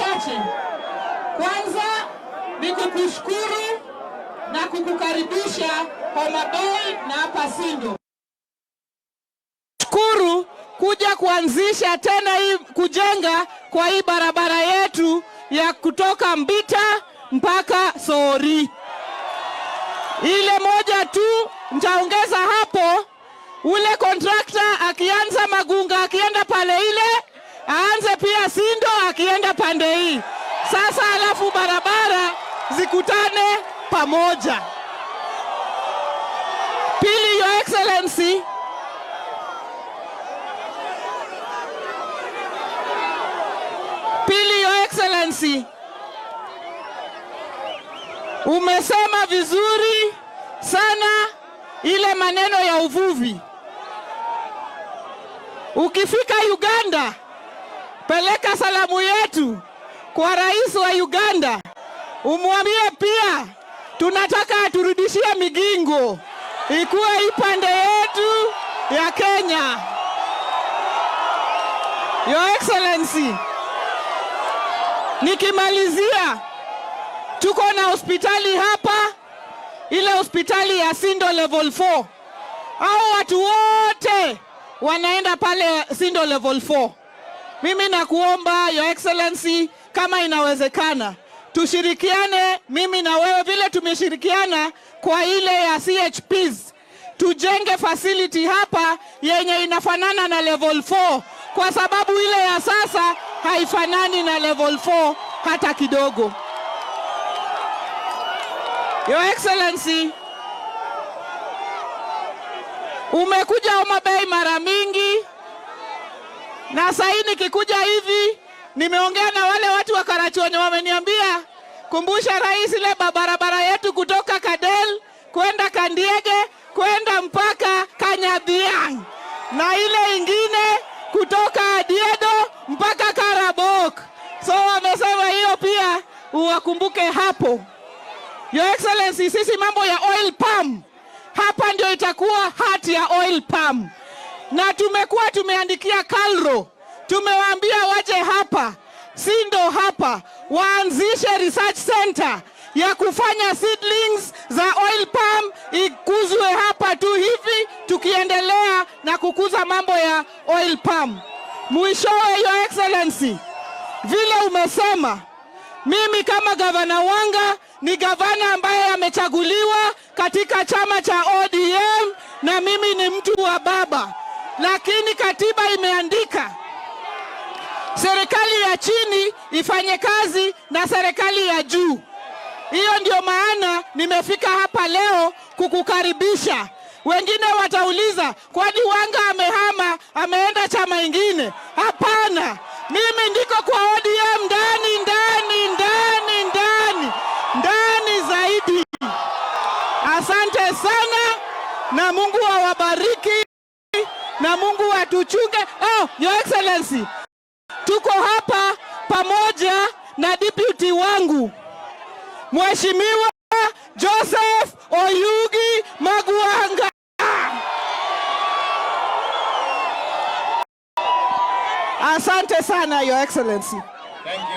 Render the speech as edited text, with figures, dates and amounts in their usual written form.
machache. Kwanza ni kukushukuru na kukukaribisha Homa Bay na hapa Sindo. Shukuru kuja kuanzisha tena hii kujenga kwa hii barabara yetu ya kutoka Mbita mpaka Sori. Ile moja tu nitaongeza hapo, ule contractor akianza Magunga akienda pale ile, aanze pia Sindo akienda pande hii. Sasa alafu barabara zikutane pamoja. Pili, Your Excellency, umesema vizuri sana ile maneno ya uvuvi. Ukifika Uganda, peleka salamu yetu kwa rais wa Uganda. Umwambie pia tunataka aturudishie migingo ikuwe ipande yetu ya Kenya. Your Excellency, nikimalizia, tuko na hospitali hapa, ile hospitali ya Sindo level 4. Hao watu wote wanaenda pale Sindo level 4. Mimi nakuomba Your Excellency, kama inawezekana, tushirikiane mimi na wewe vile tumeshirikiana kwa ile ya CHPs. Tujenge facility hapa yenye inafanana na level 4, kwa sababu ile ya sasa haifanani na level 4 hata kidogo. Your Excellency, umekuja Homa Bay mara mingi, na sasa nikikuja hivi nimeongea na wale watu wa Karachuonyo, wameniambia kumbusha rais ile barabara yetu kutoka Kadel kwenda Kandiege kwenda mpaka Kanyadhiang, na ile ingine kutoka Adiedo mpaka Karabok. So wamesema hiyo pia uwakumbuke hapo. Your Excellency, sisi mambo ya oil palm hapa ndio itakuwa hati ya oil palm, na tumekuwa tumeandikia Kalro, tumewaambia waje hapa Sindo hapa waanzishe research center ya kufanya seedlings za oil palm ikuzwe hapa tu hivi, tukiendelea na kukuza mambo ya oil palm. Mwishowe, Your Excellency, vile umesema, mimi kama gavana Wanga ni gavana ambaye amechaguliwa katika chama cha ODM, na mimi ni mtu wa baba, lakini katiba imeandika serikali ya chini ifanye kazi na serikali ya juu. Hiyo ndio maana nimefika hapa leo kukukaribisha. Wengine watauliza, kwani Wanga amehama ameenda chama ingine? Hapana, mimi ndiko kwa ODM ndani ndani ndani ndani ndani zaidi. Asante sana, na Mungu awabariki na Mungu atuchunge. Your Excellency, tuko hapa pamoja na deputy wangu Mheshimiwa Joseph Oyugi Magwanga. Asante sana Your Excellency. Thank you.